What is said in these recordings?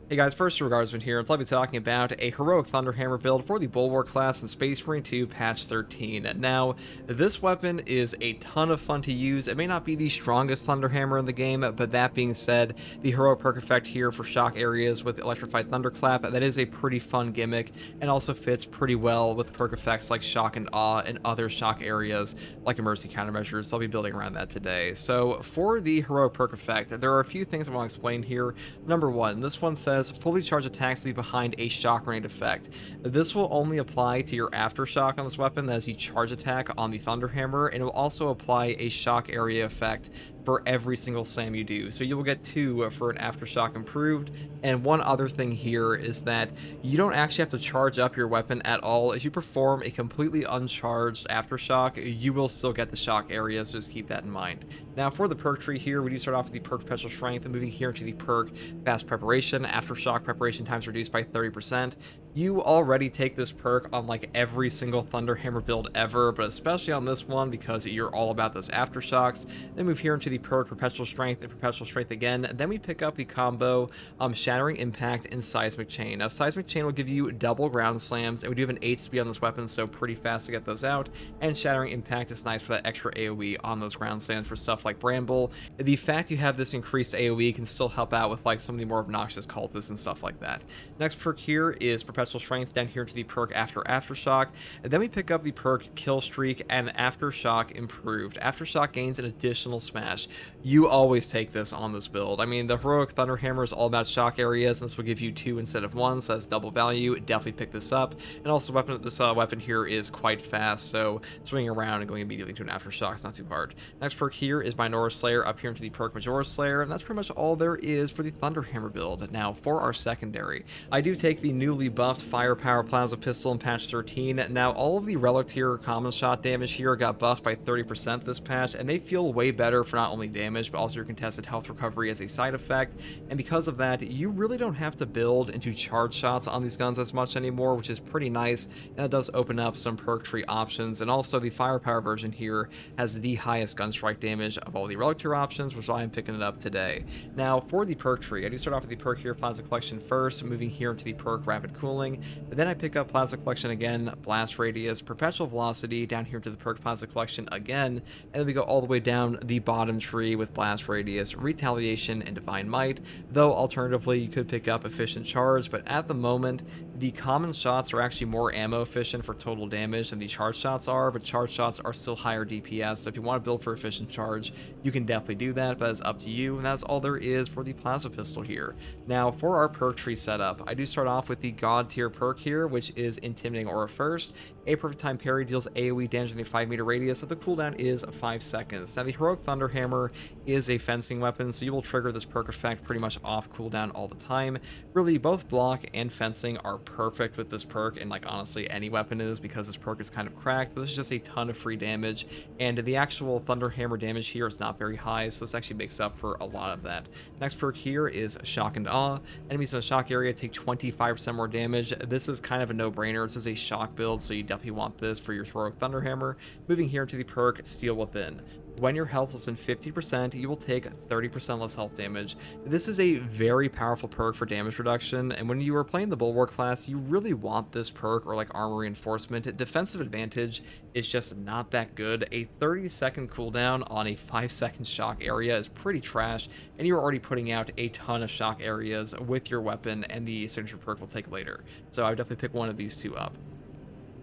Hey guys, first Regardsman here, and I'll be talking about a heroic Thunderhammer build for the Bulwark class in Space Marine 2 patch 13. Now, this weapon is a ton of fun to use. It may not be the strongest Thunderhammer in the game, but that being said, the heroic perk effect here for shock areas with Electrified Thunderclap, that is a pretty fun gimmick, and also fits pretty well with perk effects like Shock and Awe and other shock areas like Emergency Countermeasures. So I'll be building around that today. So for the heroic perk effect, there are a few things I want to explain here. Number one, this one says fully charged attacks leave behind a shock grenade effect. This will only apply to your aftershock on this weapon, that is the charge attack on the Thunderhammer, and it will also apply a shock area effect for every single slam you do. So you will get 2 for an aftershock improved. And one other thing here is that you don't actually have to charge up your weapon at all. If you perform a completely uncharged aftershock, you will still get the shock areas. Just keep that in mind. Now for the perk tree here, we do start off with the perk Perpetual Strength, and moving here into the perk Fast Preparation. Aftershock preparation times reduced by 30%. You already take this perk on like every single Thunderhammer build ever, but especially on this one because you're all about those aftershocks. Then move here into the perk Perpetual Strength and Perpetual Strength again. Then we pick up the combo Shattering Impact and Seismic Chain. Now Seismic Chain will give you double ground slams, and we do have an 8 speed on this weapon, so pretty fast to get those out. And Shattering Impact is nice for that extra AoE on those ground slams for stuff like Bramble. The fact you have this increased AoE can still help out with like some of the more obnoxious cultists and stuff like that. Next perk here is Perpetual Strength, down here to the perk Aftershock, and then we pick up the perk Kill Streak and Aftershock Improved. Aftershock gains an additional smash. You always take this on this build. I mean, the heroic Thunderhammer is all about shock areas, and this will give you 2 instead of 1, so that's double value. Definitely pick this up. And also this weapon here is quite fast, so swinging around and going immediately to an Aftershock is not too hard. Next perk here is Minoru Slayer, up here into the perk Majora Slayer, and that's pretty much all there is for the Thunderhammer build. Now for our secondary, I do take the newly buffed Firepower Plasma Pistol in patch 13. Now all of the relic tier common shot damage here got buffed by 30% this patch, and they feel way better for not only damage but also your contested health recovery as a side effect. And because of that, you really don't have to build into charge shots on these guns as much anymore, which is pretty nice, and it does open up some perk tree options. And also the Firepower version here has the highest gun strike damage of all the relic tier options, which is why I'm picking it up today. Now for the perk tree, I do start off with the perk here Plasma Collection first, moving here into the perk Rapid Cooling. And then I pick up Plasma Collection again, Blast Radius, Perpetual Velocity, down here to the perk Plasma Collection again, and then we go all the way down the bottom tree with Blast Radius, Retaliation, and Divine Might, though alternatively you could pick up Efficient Charge, but at the moment the common shots are actually more ammo efficient for total damage than the charge shots are, but charge shots are still higher DPS, so if you want to build for Efficient Charge, you can definitely do that, but it's up to you, and that's all there is for the Plasma Pistol here. Now for our perk tree setup, I do start off with the God tier perk here, which is Intimidating Aura first. A perfect time parry deals AoE damage in a 5-meter radius, so the cooldown is 5 seconds. Now the heroic Thunderhammer is a fencing weapon, so you will trigger this perk effect pretty much off cooldown all the time. Really, both block and fencing are perfect with this perk, and like honestly any weapon is, because this perk is kind of cracked, but this is just a ton of free damage, and the actual Thunderhammer damage here is not very high, so this actually makes up for a lot of that. Next perk here is Shock and Awe. Enemies in a shock area take 25% more damage. This is kind of a no-brainer. This is a shock build, so you definitely want this for your heroic Thunderhammer. Moving here to the perk Steel Within. When your health is less than 50%, you will take 30% less health damage. This is a very powerful perk for damage reduction, and when you are playing the Bulwark class, you really want this perk or like armor reinforcement. Defensive advantage is just not that good. A 30-second cooldown on a 5-second shock area is pretty trash, and you're already putting out a ton of shock areas with your weapon, and the signature perk will take later. So I would definitely pick one of these two up.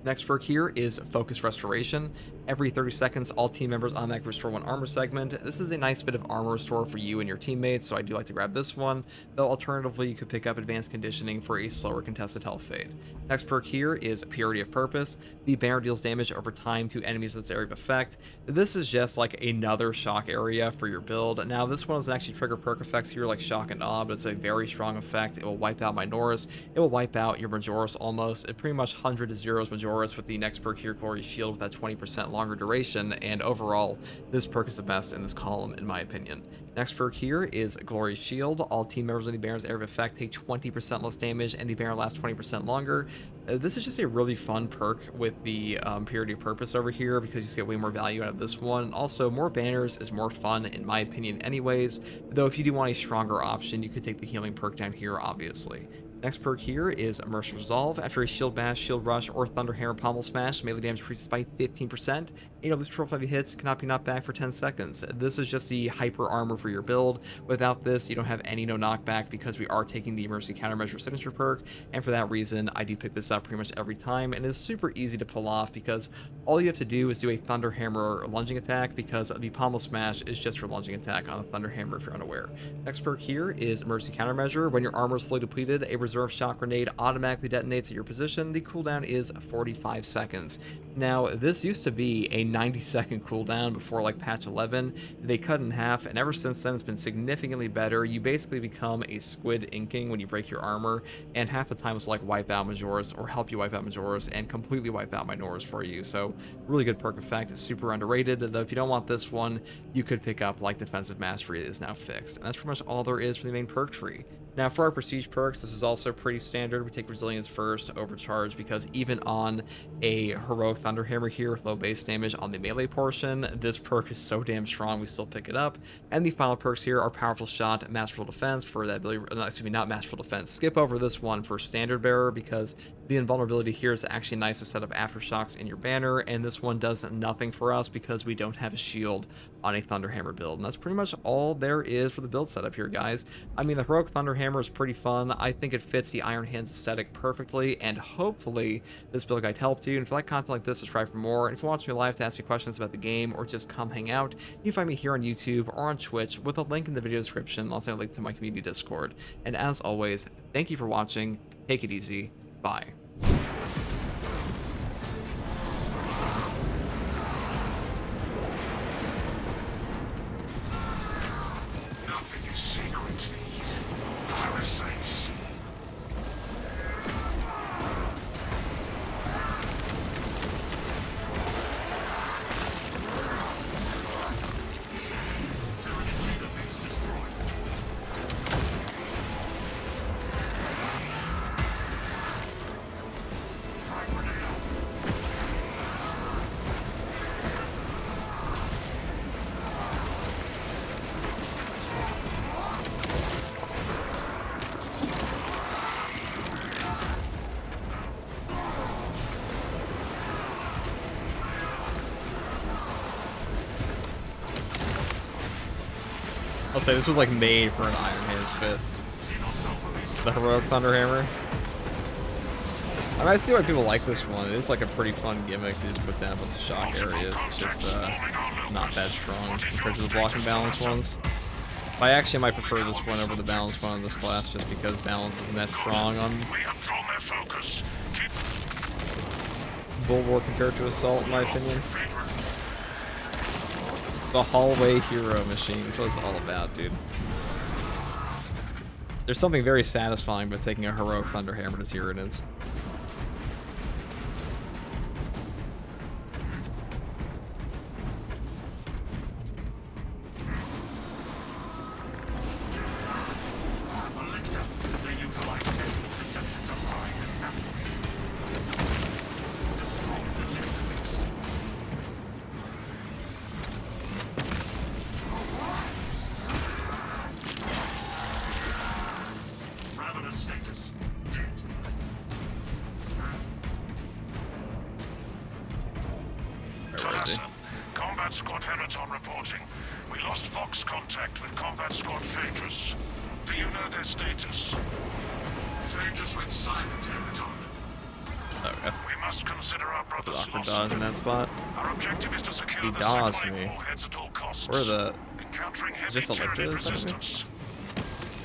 Next perk here is Focus Restoration. Every 30 seconds, all team members automatically restore 1 armor segment. This is a nice bit of armor restore for you and your teammates, so I do like to grab this one, though alternatively you could pick up Advanced Conditioning for a slower contested health fade. Next perk here is Purity of Purpose. The banner deals damage over time to enemies in its area of effect. This is just like another shock area for your build. Now this one doesn't actually trigger perk effects here like Shock and Awe, but it's a very strong effect. It will wipe out Minoris. It will wipe out your Majoris almost. It pretty much 100 to 0s Majoris with the next perk here, Glory Shield, with that 20% longer duration, and overall, this perk is the best in this column, in my opinion. Next perk here is Glorious Shield. All team members in the Baron's area of effect take 20% less damage, and the Baron lasts 20% longer. This is just a really fun perk with the Purity of Purpose over here, because you get way more value out of this one. Also, more banners is more fun, in my opinion anyways, though if you do want a stronger option, you could take the healing perk down here, obviously. Next perk here is Immersive Resolve. After a Shield Bash, Shield Rush, or Thunder Hammer Pommel Smash, melee damage increases by 15%. And of these troll heavy hits cannot be knocked back for 10 seconds. This is just the hyper armor for your build. Without this, you don't have any no knockback because we are taking the Emergency Countermeasure signature perk, and for that reason, I do pick this up pretty much every time, and it's super easy to pull off because all you have to do is do a Thunder Hammer lunging attack, because the Pommel Smash is just your lunging attack on a Thunder Hammer if you're unaware. Next perk here is Emergency Countermeasure. When your armor is fully depleted, a reserve shot grenade automatically detonates at your position. The cooldown is 45 seconds. Now, this used to be a 90-second cooldown before like patch 11. They cut in half, and ever since then it's been significantly better. You basically become a squid inking when you break your armor, and half the time it's like wipe out Majors or help you wipe out Majors and completely wipe out Minors for you. So really good perk effect. It's super underrated, though if you don't want this one, you could pick up like Defensive Mastery is now fixed. And that's pretty much all there is for the main perk tree. Now for our prestige perks, this is also pretty standard. We take Resilience first, Overcharge, because even on a heroic Thunderhammer here with low base damage on the melee portion, this perk is so damn strong we still pick it up. And the final perks here are Powerful Shot, Masterful Defense for that ability, not Masterful Defense. Skip over this one for Standard Bearer because the invulnerability here is actually nice to set up Aftershocks in your banner, and this one does nothing for us because we don't have a shield on a Thunderhammer build. And that's pretty much all there is for the build setup here, guys. I mean, the heroic Thunderhammer is pretty fun. I think it fits the Iron Hands aesthetic perfectly, and hopefully this build guide helped you. And if you like content like this, subscribe for more. And if you want me live to ask me questions about the game or just come hang out, you can find me here on YouTube or on Twitch with a link in the video description. Also a link to my community Discord. And as always, thank you for watching. Take it easy. Bye. Nothing is sacred to these parasites. I'll say this was like made for an Iron Hands fit. The heroic Thunderhammer. I mean, I see why people like this one. It's like a pretty fun gimmick to just put down a bunch of shock areas. It's just not that strong compared to the blocking balance ones. I actually might prefer this one over the balance one in this class just because balance isn't that strong on Bulwark compared to Assault, in my opinion. The hallway hero machine is what it's all about, dude. There's something very satisfying about taking a heroic Thunderhammer to Tyranids. Combat Squad Heraton reporting. We lost Vox contact with Combat Squad Phaedrus. Do you know their status? Phaedrus went silent, Heraton. Okay. We must consider our brothers Awkward lost. dodge in that spot. Our objective is to secure He the dodged supply me. warheads at all costs. Where the... Encountering heavy just a Tyranid lecture or something? resistance.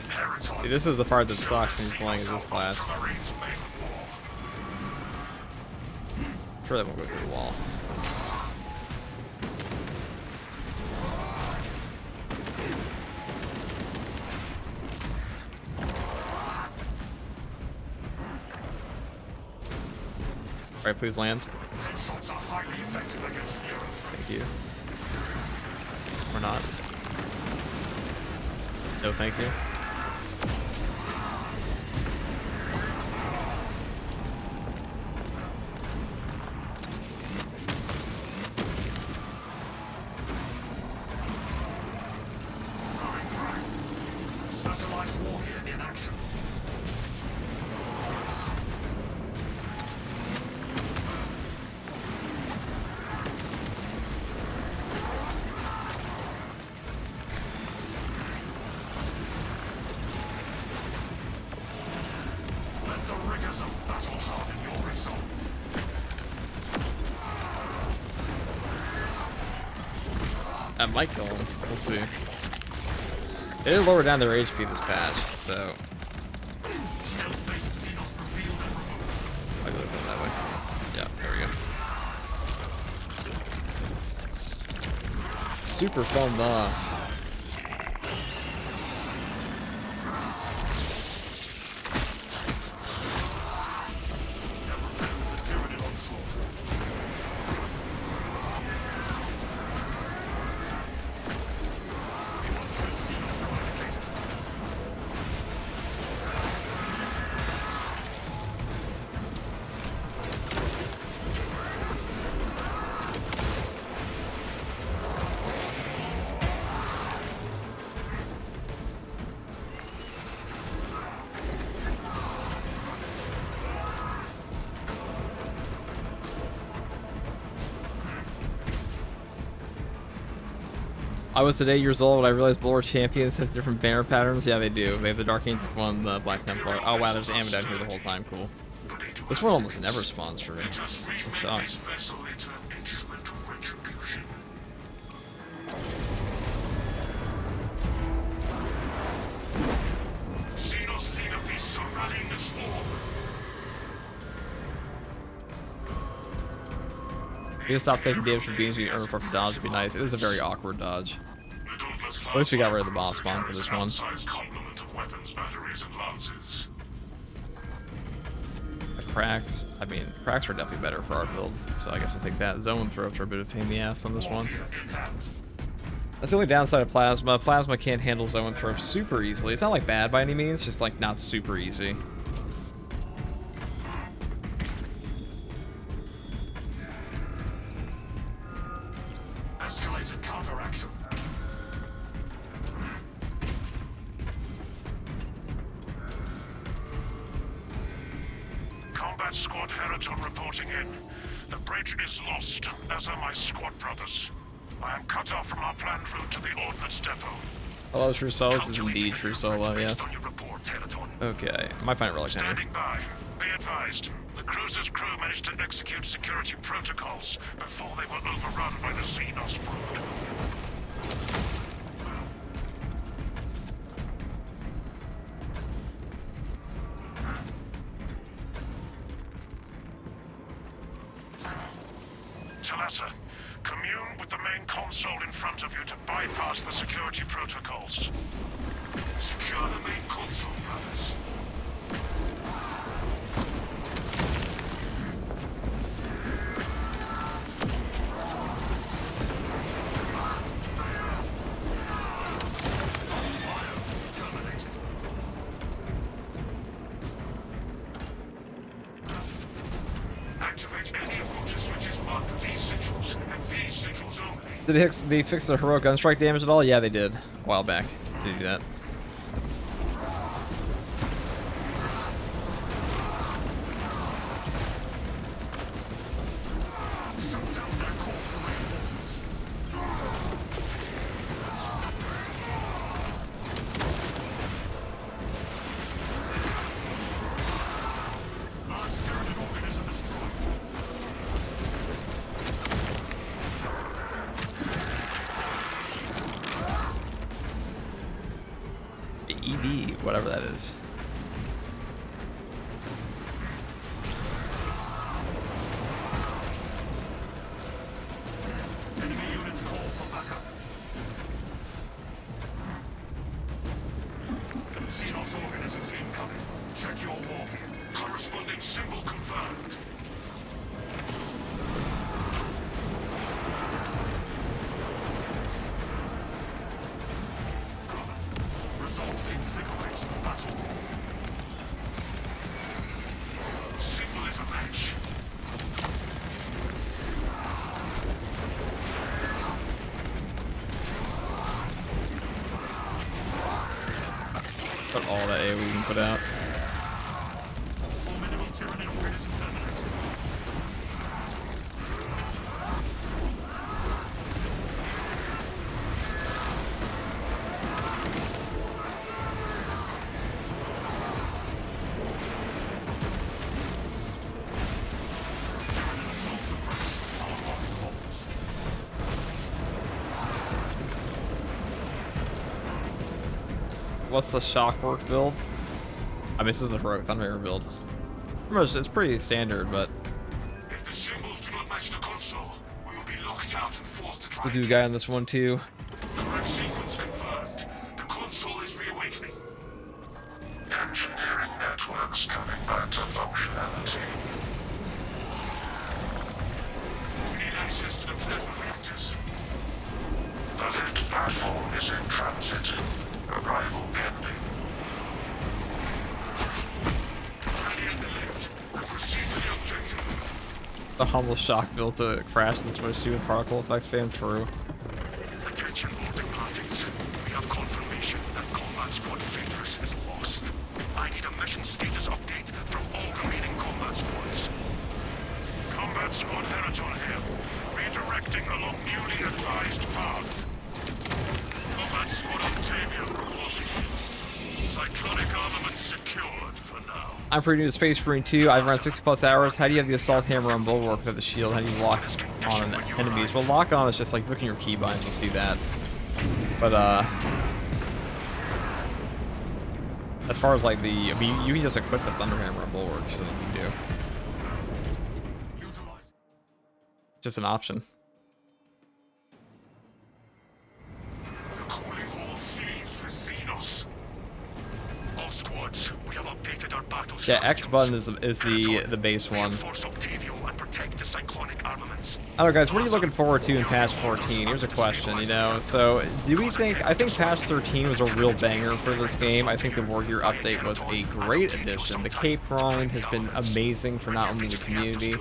Heraton. See, this is the part that sucks when you're playing in this class. Sure, that won't go through the wall. Alright, please land. Headshots are highly effective against Nero. Thank you. Or not. No, thank you. Specialized war gear in action. Let the rigors of battle harden your resolve. That might kill him. We'll see. They did lower down their HP this patch, so Stealth-based Xenos revealed and removed. I go that way. Yeah, there we go. Super fun boss. The Tyranid onslaught. Monstrous Xenos eradicated. I was today years old when I realized Bulwark champions have different banner patterns. Yeah, they do. They have the Dark Angel one, the Black Templar. Oh wow, there's ammo down here the whole time. Cool. This one almost never spawns for me. I'm shocked. This vessel into an instrument of retribution. Xenos leader beasts are rallying the swarm. You can stop taking damage from beams we earn for dodge would be nice. It is a very awkward dodge. At least we got rid of the boss spawn for this one. Complement of weapons, batteries, and lances. The cracks. I mean, cracks are definitely better for our build, so I guess we'll take that. Zone throws are a bit of a pain in the ass on this one. Warfare in hand. That's the only downside of Plasma. Plasma can't handle Zone throw super easily. It's not like bad by any means, just like not super easy. Escalated counteraction. Combat Squad Heraton reporting in. The bridge is lost, as are my squad brothers. I am cut off from our planned route to the Ordnance Depot. Hello, True Solo. This is indeed True Solo, yes. Based on your report, Heraton. Okay, I might find it reluctant here. Standing by. Be advised. The cruiser's crew managed to execute security protocols before they were overrun by the Xenos brood. Talassa, commune with the main console in front of you to bypass the security protocols. Secure the main console, brothers. Terminated. Activate any router switches marked these sigils and these sigils only. Did they fix the heroic gunstrike damage at all? Yeah, they did. A while back. They do that. Shut down their core for reinforcements. Large Tyranid organism destroyed. ED, whatever that is. Enemy units call for backup. Xenos organisms incoming. Check your war gear. Corresponding symbol confirmed. we can put out. What's the shock work build? I mean, this is a heroic Thunderhammer build. It's pretty standard, but If the symbols do not match the console, we will be locked out and forced to try we'll do a guy on this one too. Correct sequence confirmed. The console is reawakening. Engineering networks coming back to functionality. We need access to the plasma reactors. The lift platform is in transit. Arrival pending. Ready in the lift. And proceed to the objective. The humble shock build to crash and switch to with particle effects fan true. Attention boarding parties. We have confirmation that Combat Squad Fighters is lost. I need a mission status update from all remaining combat squads. Combat Squad Heriton here. Redirecting along newly advised path. Combat Squad Octavia reporting. Cyclonic armament secured for now. I'm pretty new to Space Marine 2. I've run 60 plus hours. How do you have the assault hammer on Bulwark with the shield? How do you lock on enemies? Well, lock on is just like looking at your keybinds, you'll see that. But as far as like the, I mean, you can just equip the Thunderhammer on Bulwark, so you can do. Just an option. Recalling all scenes with Xenos. All squads, we have updated our battle Yeah, X button is Heriton, the base one. reinforce Octavio and protect the cyclonic armaments. I don't know, guys, what are you looking forward to in patch 14? Here's a question, you know. So, do we think, I think patch 13 was a real banger for this game. I think the War Gear update was a great addition. The Cape grind has been amazing for not only the community,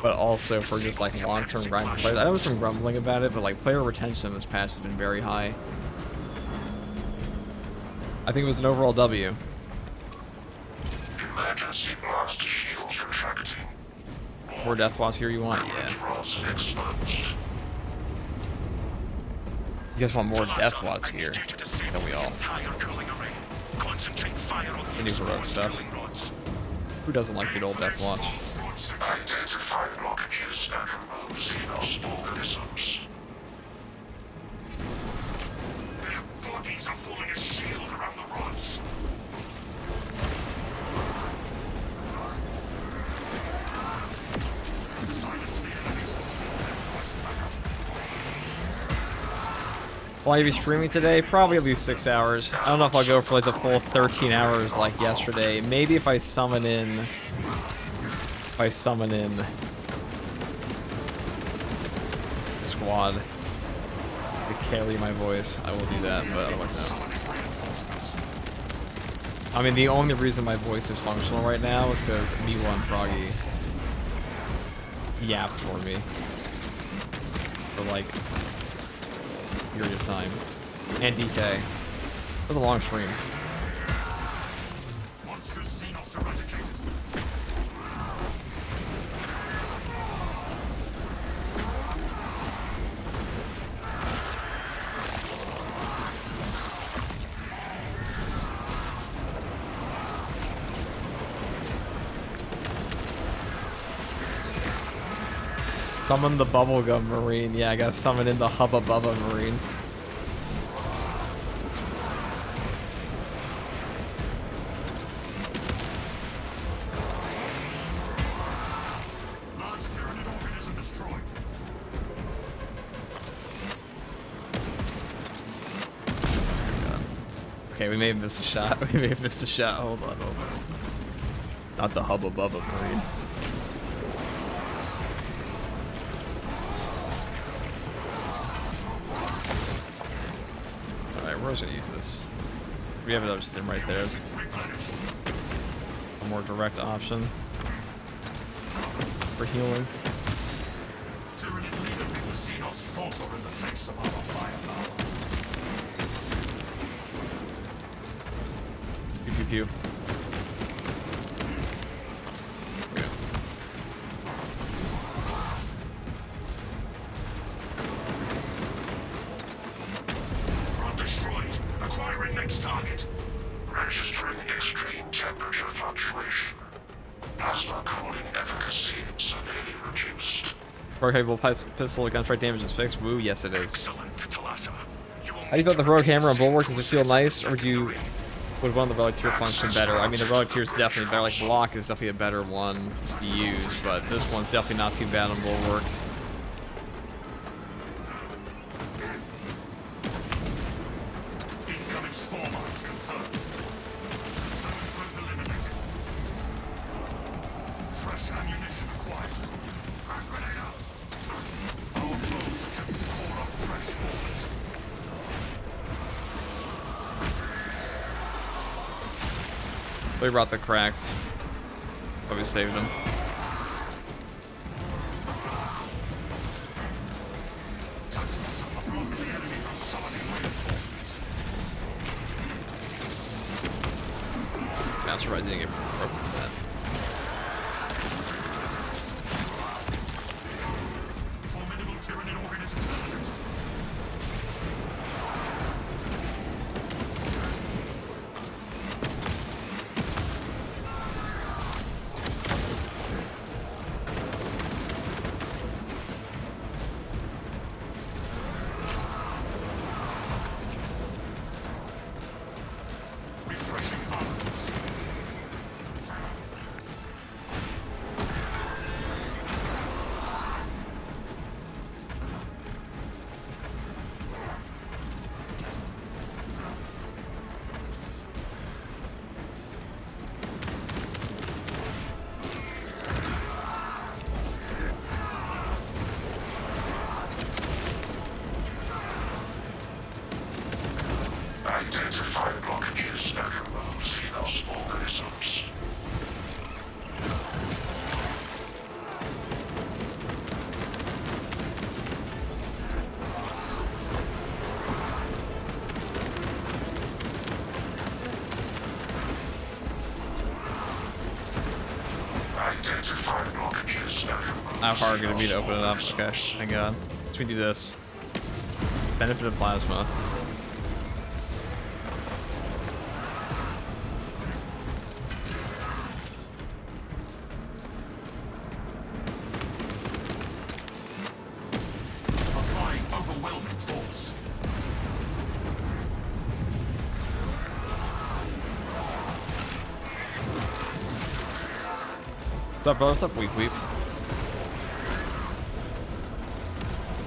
but also for just like long-term grind for players. I know there's some grumbling about it, but like player retention in this patch has been very high. I think it was an overall W. Emergency blast shields retracting. More Death Watch here you want? Yeah. You guys want more Death Watch here? Don't we all? The new heroic stuff. Who doesn't like good old Death Watch? Identify blockages and remove Xenos organisms. Their bodies are forming a shield around the rods. Will I be streaming today? Probably at least 6 hours. I don't know if I'll go for like the full 13 hours like yesterday. Maybe if I summon in... squad to carry my voice, I will do that, but otherwise no. I mean, the only reason my voice is functional right now is because B1 Froggy yapped for me for like a period of time. And DK. It was a long stream. Monstrous Xenos eradicated. Summon the Bubblegum Marine. Yeah, I gotta summon in the Hubba Bubba Marine. Large Tyranid organism destroyed. Okay, we may have missed a shot. We may have missed a shot. Hold on. Not the Hubba Bubba Marine. Alright, where's gonna use this? We have another stim right there. It's a more direct option for healing. Tyranid leader made the Xenos falter in the face of our firepower. pew. Okay. Front destroyed. Acquiring next target. Registering extreme temperature fluctuation. Plasma cooling efficacy severely reduced. Perk capable pistol against strike damage is fixed. Woo, yes it is. Excellent, Talassa. How do you feel the heroic hammer on Bulwark? Does it feel nice, or would one of the relic tier function better? I mean, the relic tier is definitely better. Like, block is definitely a better one to use, but this one's definitely not too bad on Bulwark. Incoming spore mines confirmed. Zone group eliminated. Fresh ammunition acquired. Crack grenade out. Our foes attempt to call up fresh forces. We brought the cracks. Probably saved them. That's right, I didn't get broke from that. Formidable Tyranid organisms evident. Refreshing armaments. Identify blockages and remove xenos organisms. Identify blockages and remove How hard gonna be to open it up? xenos Okay, organisms. thank God. Let's do this. Benefit of plasma. Applying overwhelming force. What's up, bro? What's up, Weep Weep?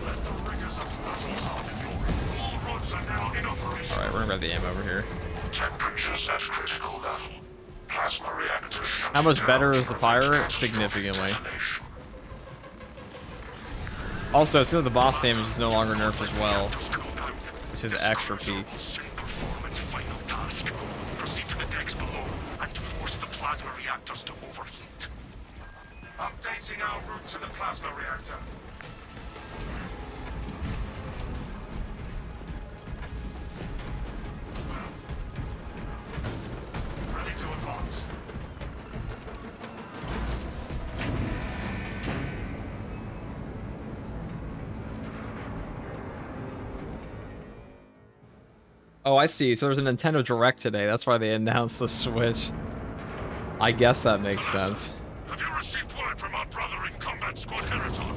Let the rigors of battle harden your. All roads are now in operation. Alright, we're gonna grab the ammo over here. Temperatures at critical level. Plasma reactors shut How much down better to is the prevent fire? catastrophic Significantly. detonation. Also, it seems like the boss damage is no longer nerfed as well, which is extra peak. Performance final task. Proceed to the decks below and force the plasma reactors to overheat. Updating our route to the plasma reactor. Ready to advance. Oh, I see. So there's a Nintendo Direct today. That's why they announced the Switch. I guess that makes sense. Have you received word from our brother in Combat Squad Heraton?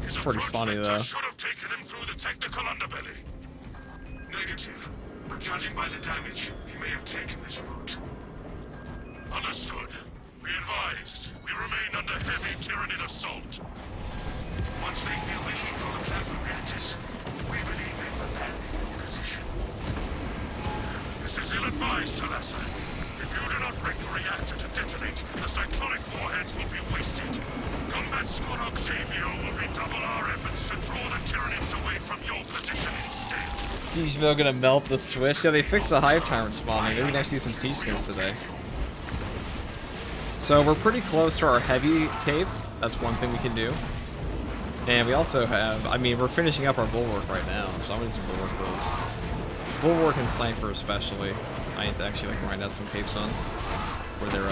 His Pretty approach funny, vector though. should have taken him through the technical underbelly. Negative. But judging by the damage, he may have taken this route. Understood. Be advised, we remain under heavy Tyranid assault. Once they feel the heat from the plasma reactors, we believe they will abandon your position. This is ill-advised, Talassa. If you do not rig the reactor to detonate, the cyclonic warheads will be wasted. Combat Squad Octavio will redouble our efforts to draw the Tyranids away from your position instead. Siege Mill gonna melt the Switch? Yeah, they fixed the hive time respawning. Maybe we can actually do some siege skins today. So we're pretty close to our heavy cape. That's one thing we can do. And we also have, I mean, we're finishing up our Bulwark right now, so I'm gonna do some Bulwark builds. Bulwark and Sniper especially. I need to actually like grind out some capes on for their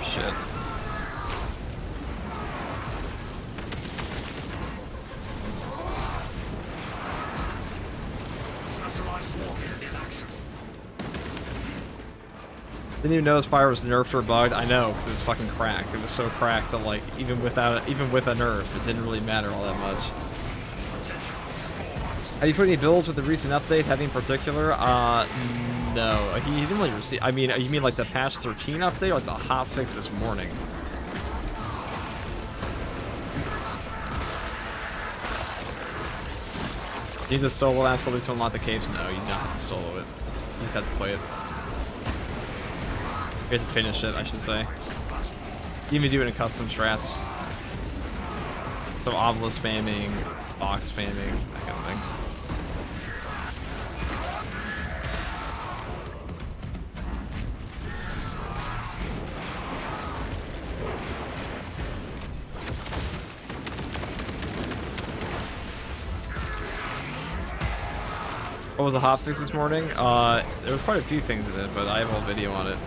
shit. Didn't even know this fire was nerfed or bugged. I know, because it's fucking cracked. It was so cracked that like even with a nerf, it didn't really matter all that much. Have you put any builds with the recent update, heavy in particular? No. He didn't really receive. I mean, you mean like the patch 13 update or like the hot fix this morning? You need to solo absolutely to unlock the caves? No, you don't have to solo it. You just have to play it. You have to finish it, I should say. You even do it in custom strats. So obelisk spamming, box spamming, that kind of thing. What was the hotfix this morning? There was quite a few things in it, but I have a whole video on it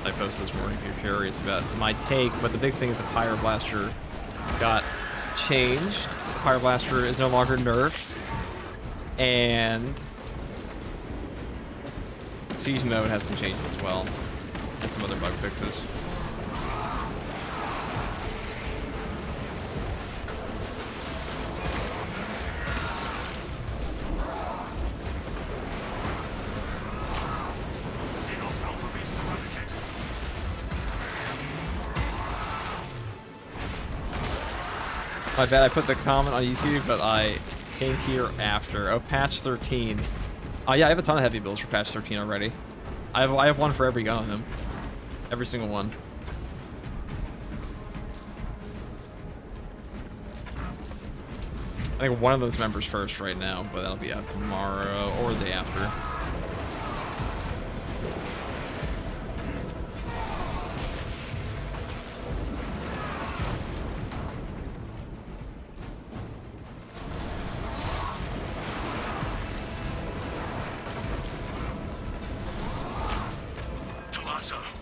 I posted this morning if you're curious about my take. But the big thing is the Fire Blaster got changed. The Fire Blaster is no longer nerfed. And Siege mode has some changes as well. And some other bug fixes. My bad, I put the comment on YouTube, but I came here after. Oh, patch 13. Yeah, I have a ton of heavy builds for patch 13 already. I have one for every gun on him. Every single one. I think one of those members first right now, but that'll be out tomorrow or the day after.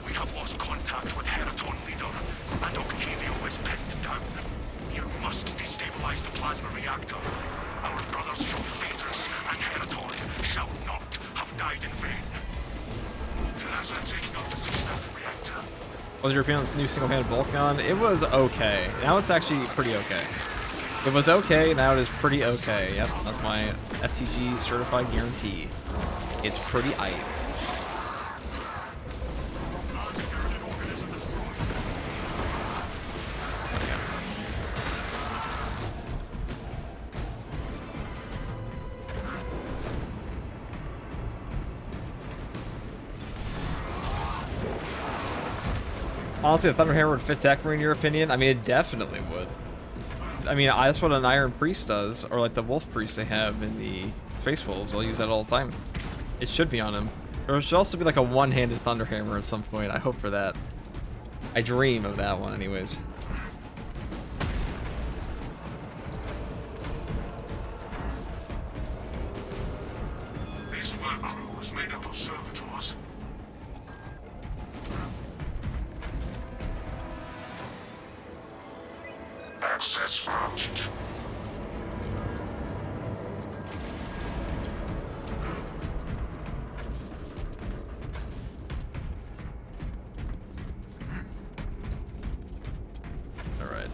We have lost contact with Heraton leader, and Octavio is pinned down. You must destabilize the plasma reactor. Our brothers from Phaedrus and Heraton shall not have died in vain. Plaza taking up position at the reactor. Was your opinion on this new single-handed bolt gun? It was okay. Now it's actually pretty okay. It was okay, now it is pretty okay. Yep, that's my FTG certified guarantee. It's pretty aight. Honestly, a Thunderhammer would fit Tekmer in your opinion? I mean, it definitely would. I mean, that's what an Iron Priest does, or like the Wolf Priest they have in the Space Wolves. I'll use that all the time. It should be on him. Or it should also be like a one-handed Thunderhammer at some point. I hope for that. I dream of that one anyways. This work crew was made up of servitors. Access granted. All right.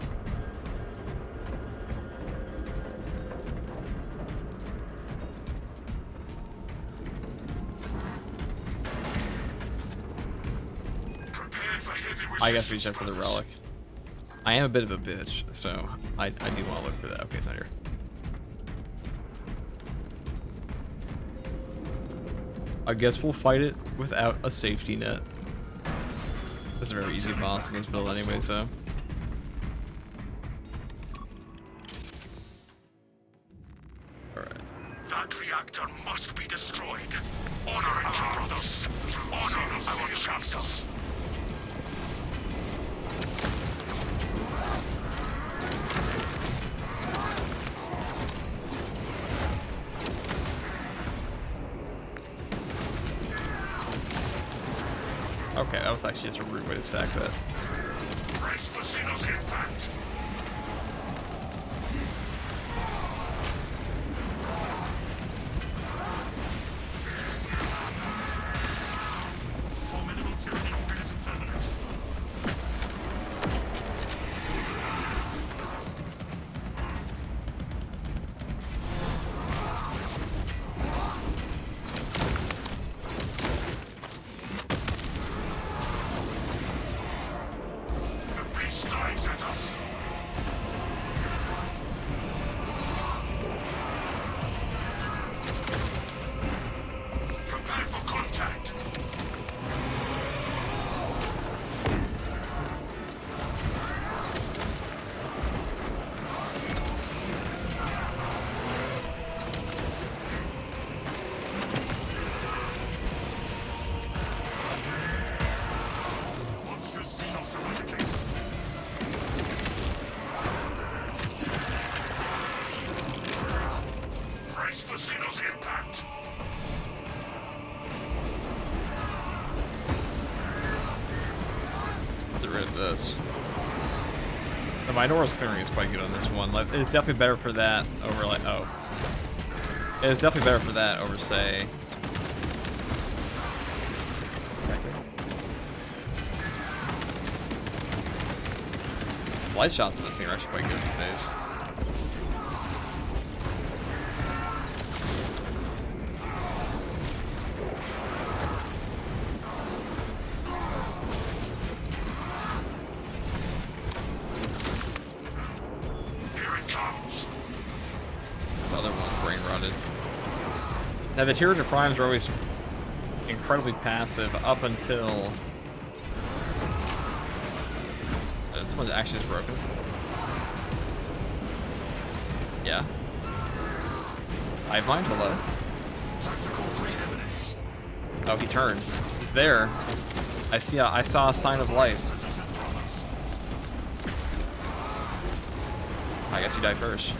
I guess we check for the relic. I am a bit of a bitch, so I do want to look for that. Okay, it's not here. I guess we'll fight it without a safety net. It's a very easy boss in this build anyway, so. Alright. That reactor must be destroyed. Honor our brothers. Honor our chapter. Okay, that was actually just a rude way to stack that. Brace for Xenos impact. Formidable tyranny organism terminate. The beast dives at us. Prepare for contact. Monstrous Xenos eradicated. Brace for Xenos impact. Get rid of this. The Minora's clearing is quite good on this one. Like, it's definitely better for that over like it's definitely better for that over say. Light shots in this thing are actually quite good these days. Here it comes. This other one's brain rotted. Now the Tyranid Primes are always incredibly passive up until this one actually is broken. Yeah. Hive mind, hello. Tactical preeminence. Oh, he turned. He's there. I saw a sign of life. Position brothers. I guess you die first.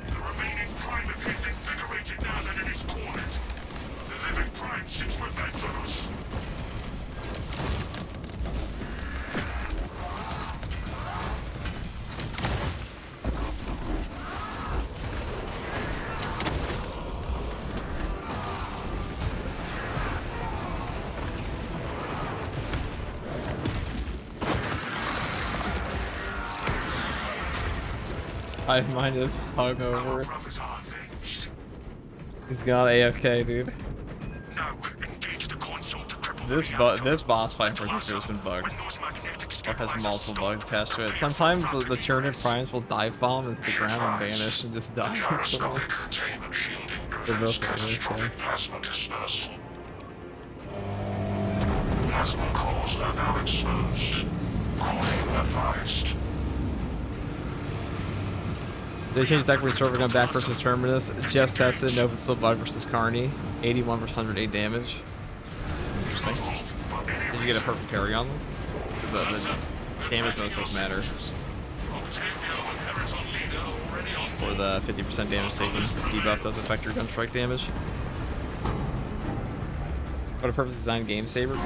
The remaining prime appears invigorated now that it is cornered. The living prime seeks revenge on us. Hive mind is hungover. Brothers are avenged. He's got AFK, dude. Now, engage the console to cripple This boss fight in particular has been bugged. When those magnetic Or has stabilizers multiple stop, bugs attached to it. they Sometimes fire the the Tyranid Primes will dive bomb into the ground and vanish and just die. Gyroscopic containment shielding They're prevents both very catastrophic plasma dispersal. Plasma cores are now exposed. Caution advised. They changed the deck for server gun back versus Terminus. Just tested, no, it's still bug versus Carney. 81 versus 108 damage. Interesting. Did you get a perfect parry on them? The damage bonus doesn't matter. Or the 50% damage taken. Debuff does affect your gun strike damage. What a perfect designed game saver.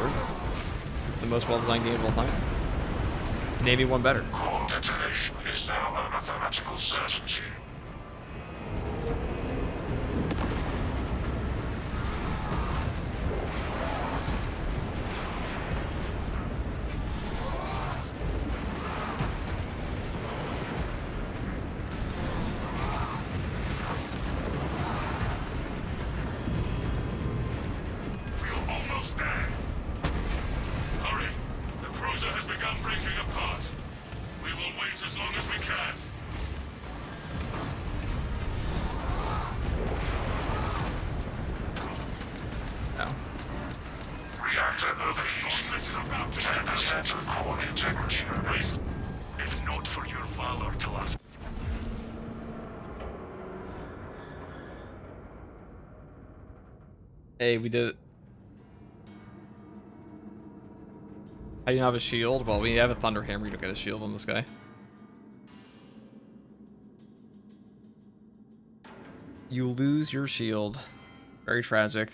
It's the most well designed game of all time. Navy one better. Core detonation is now a mathematical certainty. We're almost there. Hurry. The cruiser has begun breaking apart. We will wait as long as we can. Oh. Reactor overheating. This is about to 10% of core integrity remains. If not for your valor to us. Hey, we did it. How do you not have a shield? Well, we have a Thunder Hammer. You don't get a shield on this guy. You lose your shield. Very tragic.